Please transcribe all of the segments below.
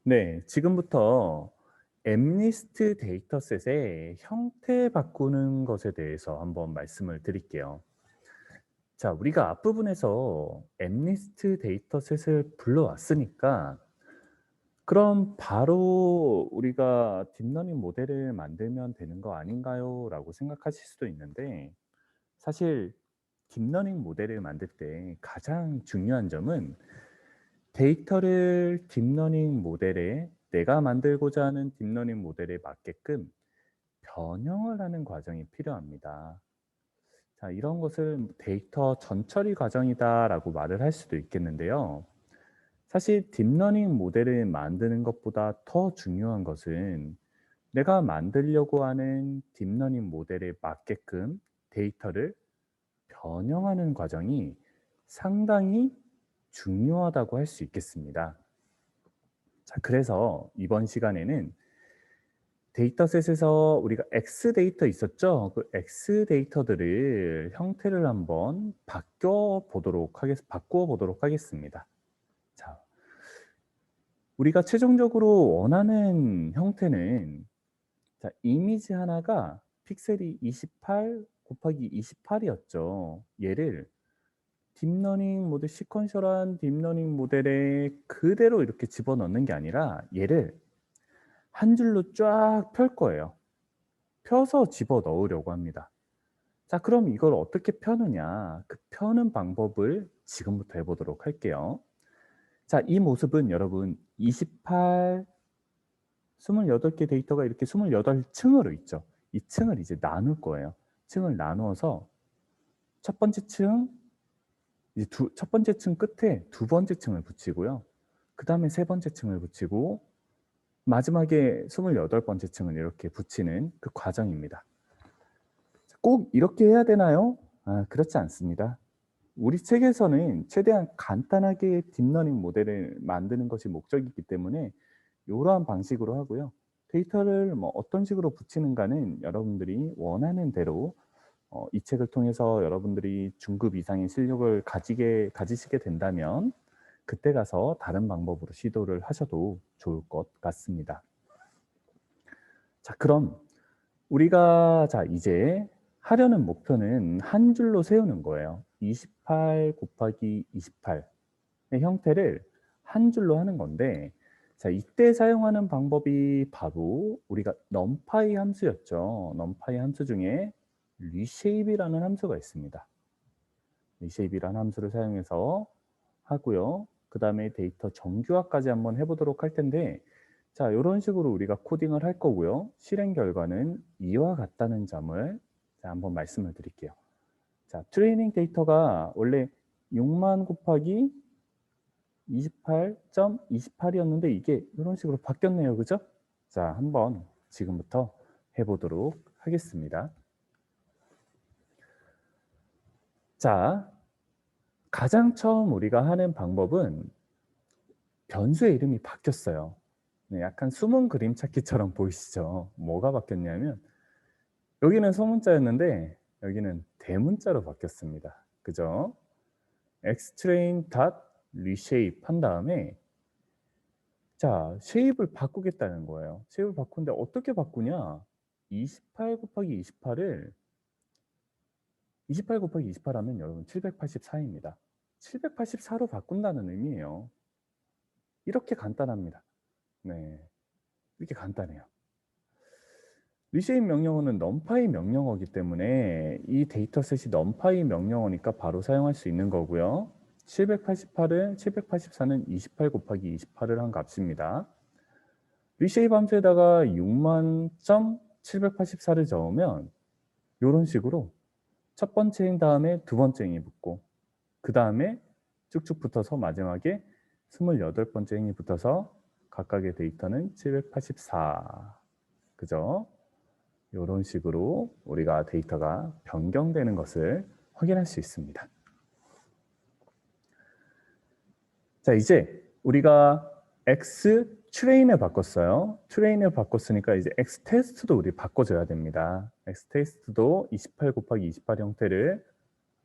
네, 지금부터 엠리스트 데이터셋의 형태 바꾸는 것에 대해서 한번 말씀을 드릴게요. 자, 우리가 앞부분에서 엠리스트 데이터셋을 불러왔으니까 그럼 바로 우리가 딥러닝 모델을 만들면 되는 거 아닌가요? 라고 생각하실 수도 있는데 사실 딥러닝 모델을 만들 때 가장 중요한 점은 데이터를 딥러닝 모델에 내가 만들고자 하는 딥러닝 모델에 맞게끔 변형을 하는 과정이 필요합니다. 자, 이런 것을 데이터 전처리 과정이다라고 말을 할 수도 있겠는데요. 사실 딥러닝 모델을 만드는 것보다 더 중요한 것은 내가 만들려고 하는 딥러닝 모델에 맞게끔 데이터를 변형하는 과정이 상당히 중요하다고 할 수 있겠습니다. 자, 그래서 이번 시간에는 데이터셋에서 우리가 X 데이터 있었죠? 그 X 데이터들을 형태를 한번 바꾸어 보도록 하겠습니다. 자, 우리가 최종적으로 원하는 형태는 자, 이미지 하나가 픽셀이 28 곱하기 28이었죠. 얘를 딥러닝 모델 시퀀셜한 딥러닝 모델에 그대로 이렇게 집어넣는 게 아니라 얘를 한 줄로 쫙 펼 거예요. 펴서 집어넣으려고 합니다. 자, 그럼 이걸 어떻게 펴느냐? 그 펴는 방법을 지금부터 해 보도록 할게요. 자, 이 모습은 여러분 28, 28개 데이터가 이렇게 28층으로 있죠. 이 층을 이제 나눌 거예요. 층을 나누어서 첫 번째 층, 이제 첫 번째 층 끝에 두 번째 층을 붙이고요. 그다음에 세 번째 층을 붙이고 마지막에 28번째 층을 이렇게 붙이는 그 과정입니다. 꼭 이렇게 해야 되나요? 아, 그렇지 않습니다. 우리 책에서는 최대한 간단하게 딥러닝 모델을 만드는 것이 목적이기 때문에 이러한 방식으로 하고요. 데이터를 뭐 어떤 식으로 붙이는가는 여러분들이 원하는 대로 이 책을 통해서 여러분들이 중급 이상의 실력을 가지시게 된다면 그때 가서 다른 방법으로 시도를 하셔도 좋을 것 같습니다. 자, 그럼 우리가 이제 하려는 목표는 한 줄로 세우는 거예요. 28 곱하기 28의 형태를 한 줄로 하는 건데 자, 이때 사용하는 방법이 바로 우리가 numpy 함수였죠. numpy 함수 중에 reshape이라는 함수가 있습니다. reshape이라는 함수를 사용해서 하고요. 그 다음에 데이터 정규화까지 한번 해보도록 할 텐데 자, 이런 식으로 우리가 코딩을 할 거고요. 실행 결과는 이와 같다는 점을 자, 한번 말씀을 드릴게요. 자, 트레이닝 데이터가 원래 6만 곱하기 28.28이었는데 이게 이런 식으로 바뀌었네요. 그죠? 자, 한번 지금부터 해보도록 하겠습니다. 자, 가장 처음 우리가 하는 방법은 변수의 이름이 바뀌었어요. 네, 약간 숨은 그림 찾기처럼 보이시죠? 뭐가 바뀌었냐면 여기는 소문자였는데 여기는 대문자로 바뀌었습니다. 그죠? xtrain.reshape 한 다음에 자, 쉐입을 바꾸겠다는 거예요. 쉐입을 바꾸는데 어떻게 바꾸냐? 28 곱하기 28을 28 곱하기 28 하면 여러분 784입니다. 784로 바꾼다는 의미예요. 이렇게 간단합니다. 네, 이렇게 간단해요. 리쉐입 명령어는 numpy 명령어이기 때문에 이 데이터셋이 numpy 명령어니까 바로 사용할 수 있는 거고요. 784는 28 곱하기 28을 한 값입니다. 리쉐입 함수에다가 6만.784를 적으면 이런 식으로 첫 번째 행 다음에 두 번째 행이 붙고 그 다음에 쭉쭉 붙어서 마지막에 28번째 행이 붙어서 각각의 데이터는 784 그죠? 이런 식으로 우리가 데이터가 변경되는 것을 확인할 수 있습니다. 자, 이제 우리가 X 트레인을 바꿨어요. 트레인을 바꿨으니까 이제 X 테스트도 우리 바꿔줘야 됩니다. X 테스트도 28 곱하기 28 형태를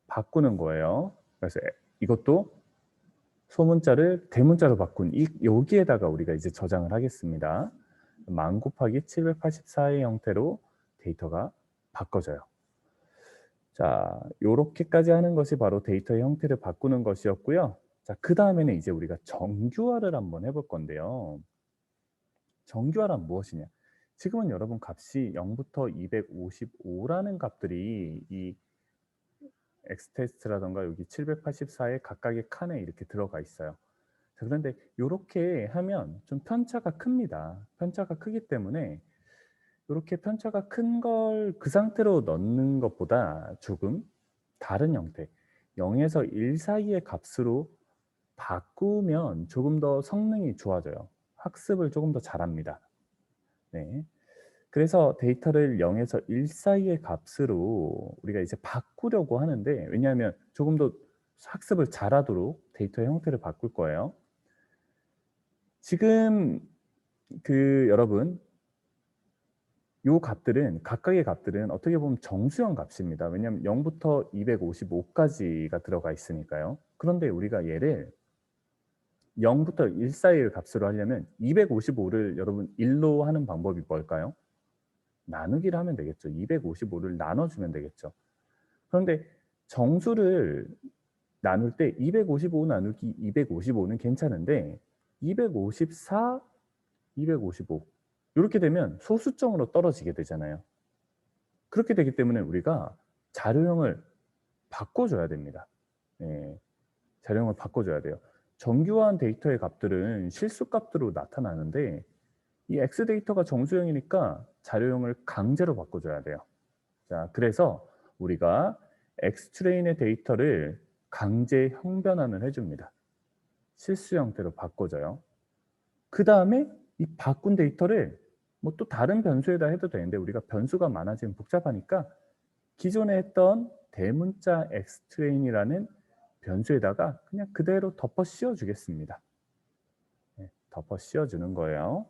바꾸는 거예요. 그래서 이것도 소문자를 대문자로 바꾼 여기에다가 우리가 이제 저장을 하겠습니다. 10,000 곱하기 784의 형태로 데이터가 바꿔져요. 자, 요렇게까지 하는 것이 바로 데이터의 형태를 바꾸는 것이었고요. 자, 그 다음에는 이제 우리가 정규화를 한번 해볼 건데요. 정규화란 무엇이냐? 지금은 여러분 값이 0부터 255라는 값들이 이 x테스트라던가 여기 784의 각각의 칸에 이렇게 들어가 있어요. 자, 그런데 이렇게 하면 좀 편차가 큽니다. 편차가 크기 때문에 이렇게 편차가 큰 걸 그 상태로 넣는 것보다 조금 다른 형태, 0에서 1 사이의 값으로 바꾸면 조금 더 성능이 좋아져요. 학습을 조금 더 잘합니다. 네. 그래서 데이터를 0에서 1 사이의 값으로 우리가 이제 바꾸려고 하는데, 왜냐하면 조금 더 학습을 잘하도록 데이터의 형태를 바꿀 거예요. 지금 여러분 요 값들은 각각의 값들은 어떻게 보면 정수형 값입니다. 왜냐하면 0부터 255까지가 들어가 있으니까요. 그런데 우리가 얘를 0부터 1 사이의 값으로 하려면 255를 여러분 1로 하는 방법이 뭘까요? 나누기를 하면 되겠죠. 255를 나눠주면 되겠죠. 그런데 정수를 나눌 때 255 나누기 255는 괜찮은데 254, 255 이렇게 되면 소수점으로 떨어지게 되잖아요. 그렇게 되기 때문에 우리가 자료형을 바꿔줘야 됩니다. 예, 자료형을 바꿔줘야 돼요. 정규화한 데이터의 값들은 실수값으로 나타나는데 이 X 데이터가 정수형이니까 자료형을 강제로 바꿔줘야 돼요. 자, 그래서 우리가 X트레인의 데이터를 강제 형변환을 해줍니다. 실수 형태로 바꿔줘요. 그 다음에 이 바꾼 데이터를 뭐 또 다른 변수에다 해도 되는데 우리가 변수가 많아지면 복잡하니까 기존에 했던 대문자 X트레인이라는 변수에다가 그냥 그대로 덮어 씌워 주겠습니다. 네, 덮어 씌워 주는 거예요.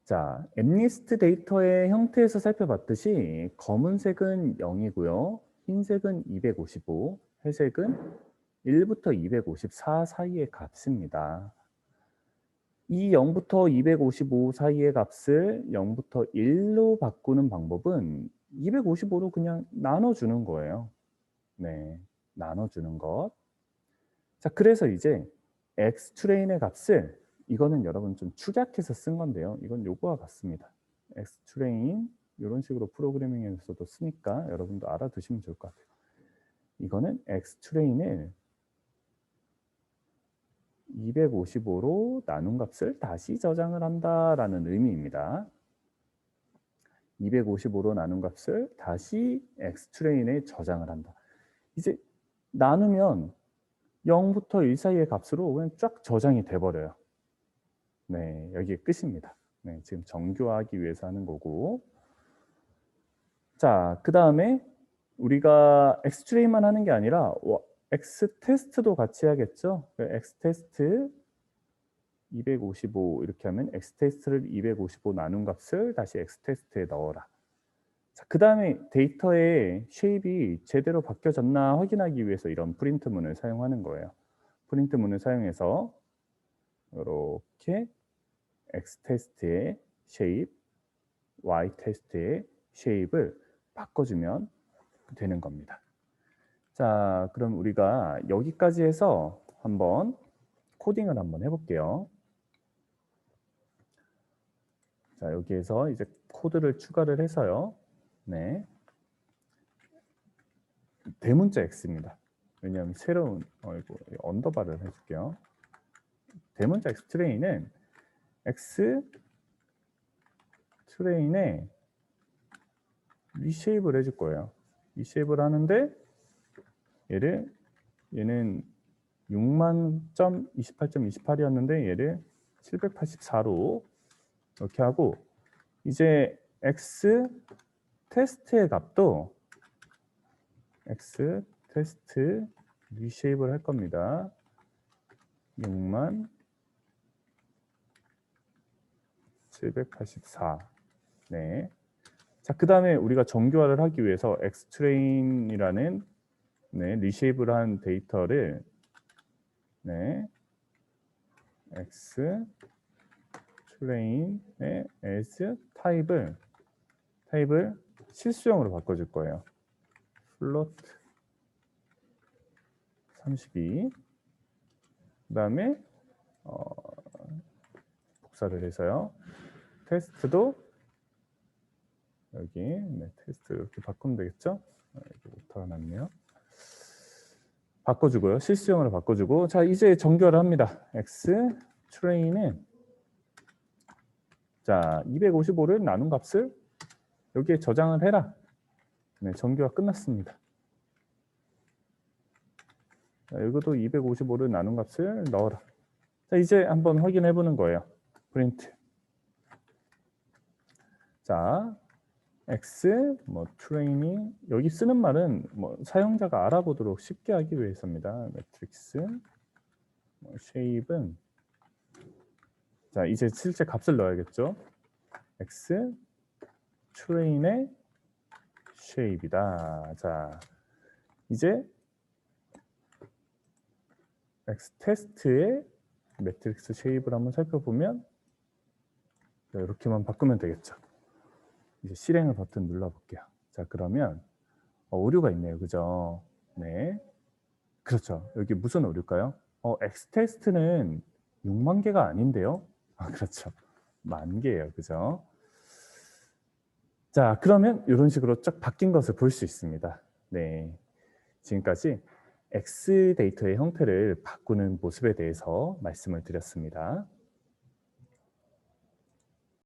자, 엠리스트 데이터의 형태에서 살펴봤듯이 검은색은 0이고요. 흰색은 255, 회색은 1부터 254 사이의 값입니다. 이 0부터 255 사이의 값을 0부터 1로 바꾸는 방법은 255로 그냥 나눠주는 거예요. 네, 나눠주는 것. 자, 그래서 이제 X트레인의 값을 이거는 여러분 좀 축약해서 쓴 건데요. 이건 요거와 같습니다. X트레인 이런 식으로 프로그래밍에서도 쓰니까 여러분도 알아두시면 좋을 것 같아요. 이거는 X트레인을 255로 나눈 값을 다시 저장을 한다라는 의미입니다. 255로 나눈 값을 다시 X트레인에 저장을 한다. 이제 나누면 0부터 1 사이의 값으로 그냥 쫙 저장이 돼버려요. 네, 여기에 끝입니다. 네, 지금 정교화하기 위해서 하는 거고. 자, 그 다음에 우리가 X트레인만 하는 게 아니라 X테스트도 같이 해야겠죠. X테스트 255 이렇게 하면 X테스트를 255 나눈 값을 다시 X테스트에 넣어라. 자, 그 다음에 데이터의 쉐입이 제대로 바뀌어졌나 확인하기 위해서 이런 프린트문을 사용하는 거예요. 프린트문을 사용해서 이렇게 X테스트의 쉐입, Y테스트의 쉐입을 바꿔주면 되는 겁니다. 자, 그럼 우리가 여기까지 해서 한번 코딩을 한번 해볼게요. 자, 여기에서 이제 코드를 추가를 해서요. 네. 대문자 X입니다. 왜냐하면 새로운 언더바를 해줄게요. 대문자 X 트레인은 X 트레인에 리쉐입을 해줄 거예요. 리쉐입을 하는데 얘는 60,000.28.28이었는데 얘를 784로 이렇게 하고 이제 X 테스트의 값도 X 테스트 리쉐입을 할 겁니다. 60,784. 네. 자, 그 다음에 우리가 정교화를 하기 위해서 X트레인이라는 네, 리쉐이브를 한 데이터를 네, X 트레인의 as 타입을 실수형으로 바꿔줄 거예요. float 32. 그다음에 복사를 해서요. 테스트도 여기 네, 테스트 이렇게 바꾸면 되겠죠? 여기 오타가 났네요. 바꿔주고요. 실수형으로 바꿔주고 자 이제 정교화를 합니다. X 트레인은 자 255를 나눈 값을 여기에 저장을 해라. 네, 정교화 끝났습니다. 자, 이것도 255를 나눈 값을 넣어라. 자 이제 한번 확인해 보는 거예요. 프린트. 자 X 트레이닝 여기 쓰는 말은 사용자가 알아보도록 쉽게 하기 위해서입니다. 매트릭스 쉐입은 자 이제 실제 값을 넣어야겠죠. X 트레인의 쉐입이다. 자 이제 X 테스트의 매트릭스 쉐입을 한번 살펴보면 이렇게만 바꾸면 되겠죠. 이제 실행을 버튼 눌러볼게요. 자 그러면 오류가 있네요, 그죠? 네, 그렇죠. 여기 무슨 오류일까요? X 테스트는 6만 개가 아닌데요? 그렇죠. 10,000개예요, 그죠? 자 그러면 이런 식으로 쫙 바뀐 것을 볼 수 있습니다. 네, 지금까지 X 데이터의 형태를 바꾸는 모습에 대해서 말씀을 드렸습니다.